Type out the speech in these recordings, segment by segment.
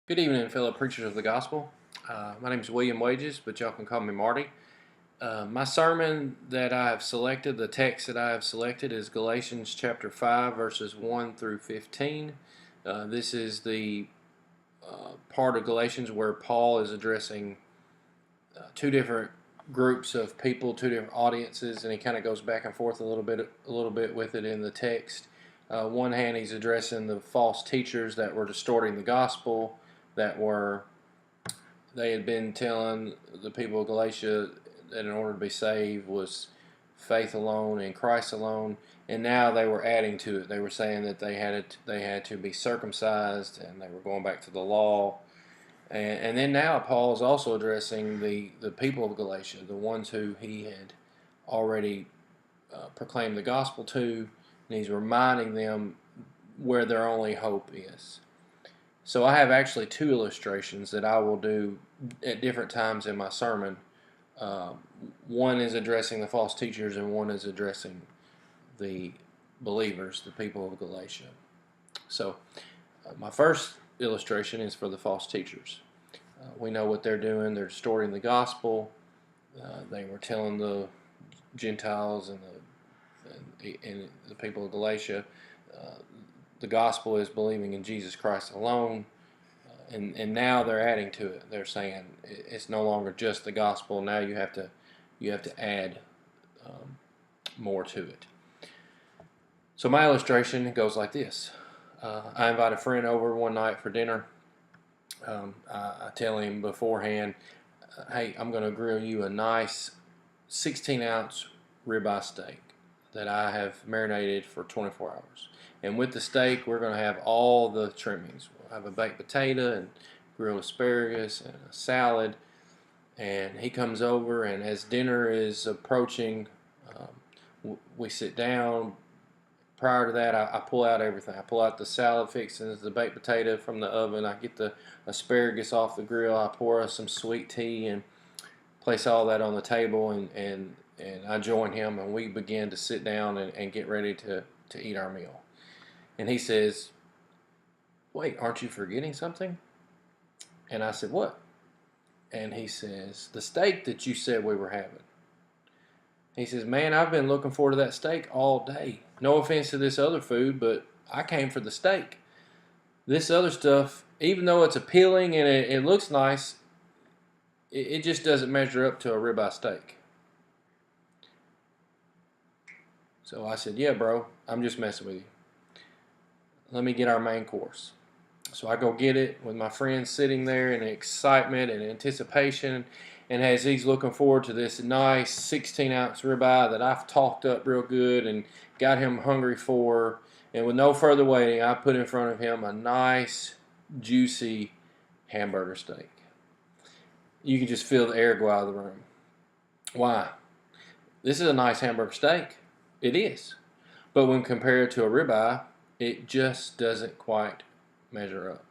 Good evening, fellow preachers of the gospel. My name is William Wages, but y'all can call me Marty. My sermon that I have selected, the text that I have selected, is Galatians chapter 5, verses 1 through 15. This is the part of Galatians where Paul is addressing two different groups of people, two different audiences, and he kind of goes back and forth a little bit with it in the text. One hand, he's addressing the false teachers that were distorting the gospel, they had been telling the people of Galatia that in order to be saved was faith alone in Christ alone, and now they were adding to it. They were saying that they had to be circumcised, and they were going back to the law. And then now Paul is also addressing the people of Galatia, the ones who he had already proclaimed the gospel to, and he's reminding them where their only hope is. So I have actually two illustrations that I will do at different times in my sermon. One is addressing the false teachers, and one is addressing the believers, the people of Galatia. So my first illustration is for the false teachers. We know what they're doing. They're distorting the gospel. They were telling the Gentiles and the people of Galatia the gospel is believing in Jesus Christ alone, and now they're adding to it. They're saying it's no longer just the gospel. Now you have to add more to it. So my illustration goes like this. I invite a friend over one night for dinner. I tell him beforehand, hey, I'm going to grill you a nice 16-ounce ribeye steak that I have marinated for 24 hours. And with the steak, we're going to have all the trimmings. We'll have a baked potato and grilled asparagus and a salad. And he comes over, and as dinner is approaching, we sit down. Prior to that, I pull out everything. I pull out the salad fixings, the baked potato from the oven. I get the asparagus off the grill. I pour us some sweet tea and place all that on the table, and I join him, and we begin to sit down and get ready to eat our meal. And he says, wait, aren't you forgetting something? And I said, what? And he says, the steak that you said we were having. He says, man, I've been looking forward to that steak all day. No offense to this other food, but I came for the steak. This other stuff, even though it's appealing and it looks nice, it just doesn't measure up to a ribeye steak. So I said, yeah, bro, I'm just messing with you. Let me get our main course. So I go get it with my friend sitting there in excitement and anticipation, and as he's looking forward to this nice 16-ounce ribeye that I've talked up real good and got him hungry for, and with no further waiting, I put in front of him a nice, juicy hamburger steak. You can just feel the air go out of the room. Why? This is a nice hamburger steak. It is. But when compared to a ribeye, it just doesn't quite measure up.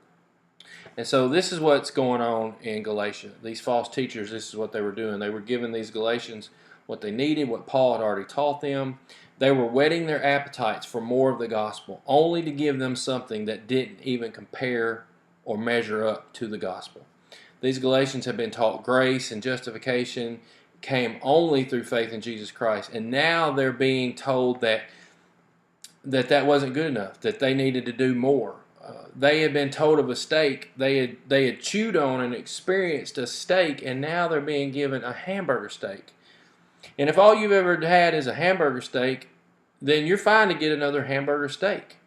And so this is what's going on in Galatia. These false teachers, this is what they were doing. They were giving these Galatians what they needed, what Paul had already taught them. They were whetting their appetites for more of the gospel, only to give them something that didn't even compare or measure up to the gospel. These Galatians had been taught grace and justification came only through faith in Jesus Christ. And now they're being told that wasn't good enough, that they needed to do more. They had been told of a steak. They had chewed on and experienced a steak, and now they're being given a hamburger steak. And if all you've ever had is a hamburger steak, then you're fine to get another hamburger steak.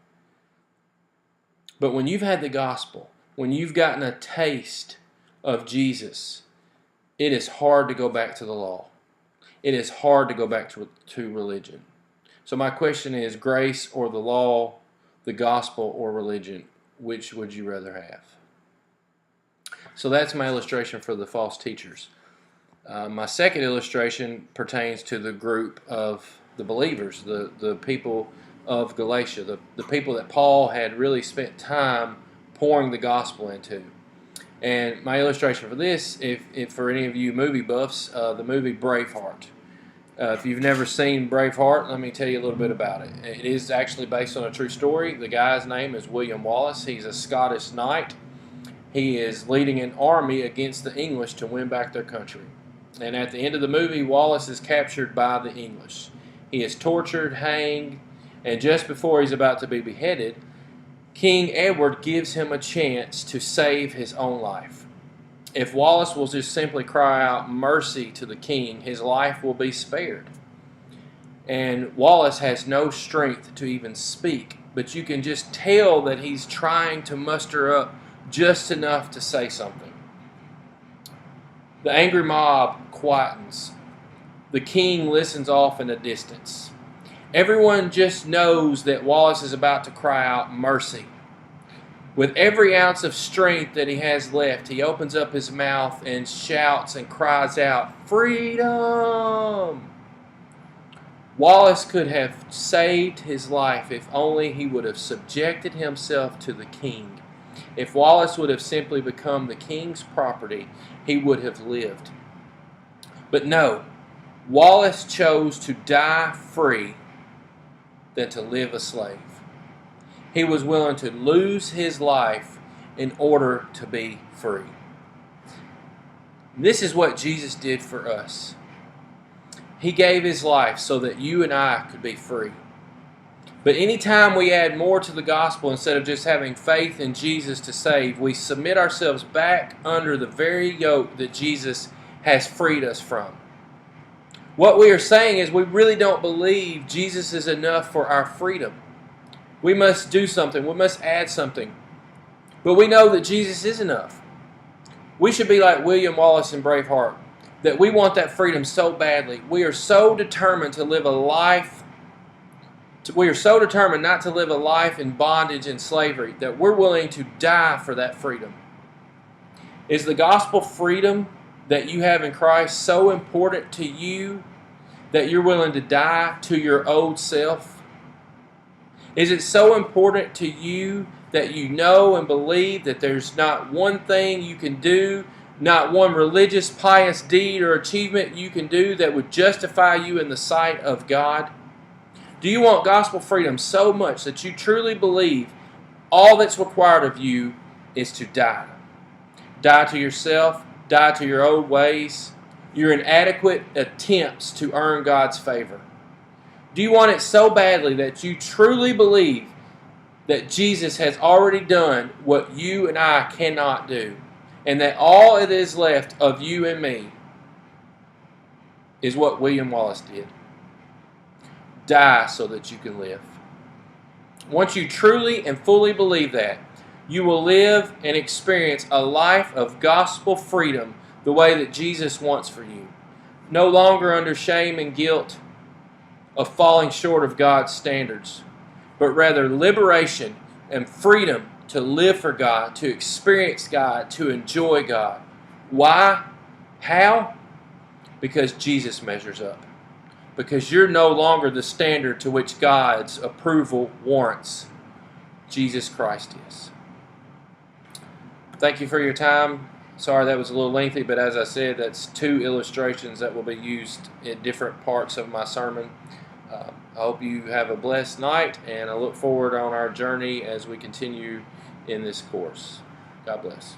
But when you've had the gospel, when you've gotten a taste of Jesus, it is hard to go back to the law. It is hard to go back to religion. So my question is, grace or the law, the gospel or religion, which would you rather have? So that's my illustration for the false teachers. My second illustration pertains to the group of the believers, the people of Galatia, the people that Paul had really spent time pouring the gospel into. And my illustration for this, if for any of you movie buffs, the movie Braveheart. If you've never seen Braveheart, let me tell you a little bit about it. It is actually based on a true story. The guy's name is William Wallace. He's a Scottish knight. he is leading an army against the English to win back their country. And at the end of the movie, Wallace is captured by the English. He is tortured, hanged, and just before he's about to be beheaded, King Edward gives him a chance to save his own life. If Wallace will just simply cry out mercy to the king, his life will be spared. And Wallace has no strength to even speak, but you can just tell that he's trying to muster up just enough to say something. The angry mob quietens. The king listens off in the distance. Everyone just knows that Wallace is about to cry out mercy. With every ounce of strength that he has left, he opens up his mouth and shouts and cries out, "Freedom!" Wallace could have saved his life if only he would have subjected himself to the king. If Wallace would have simply become the king's property, he would have lived. But no, Wallace chose to die free than to live a slave. He was willing to lose his life in order to be free. This is what Jesus did for us. He gave his life so that you and I could be free. But anytime we add more to the gospel instead of just having faith in Jesus to save, we submit ourselves back under the very yoke that Jesus has freed us from. What we are saying is we really don't believe Jesus is enough for our freedom. We must do something. We must add something. But we know that Jesus is enough. We should be like William Wallace in Braveheart, that we want that freedom so badly. We are so determined to live a life. We are so determined not to live a life in bondage and slavery that we're willing to die for that freedom. Is the gospel freedom that you have in Christ so important to you that you're willing to die to your old self? Is it so important to you that you know and believe that there's not one thing you can do, not one religious, pious deed or achievement you can do that would justify you in the sight of God? Do you want gospel freedom so much that you truly believe all that's required of you is to die? Die to yourself, die to your old ways, your inadequate attempts to earn God's favor. Do you want it so badly that you truly believe that Jesus has already done what you and I cannot do, and that all it is left of you and me is what William Wallace did? Die so that you can live. Once you truly and fully believe that, you will live and experience a life of gospel freedom the way that Jesus wants for you. No longer under shame and guilt of falling short of God's standards, but rather liberation and freedom to live for God, to experience God, to enjoy God. Why? How? Because Jesus measures up. Because you're no longer the standard to which God's approval warrants. Jesus Christ is. Thank you for your time. Sorry that was a little lengthy, but as I said, that's 2 illustrations that will be used in different parts of my sermon. I hope you have a blessed night, and I look forward on our journey as we continue in this course. God bless.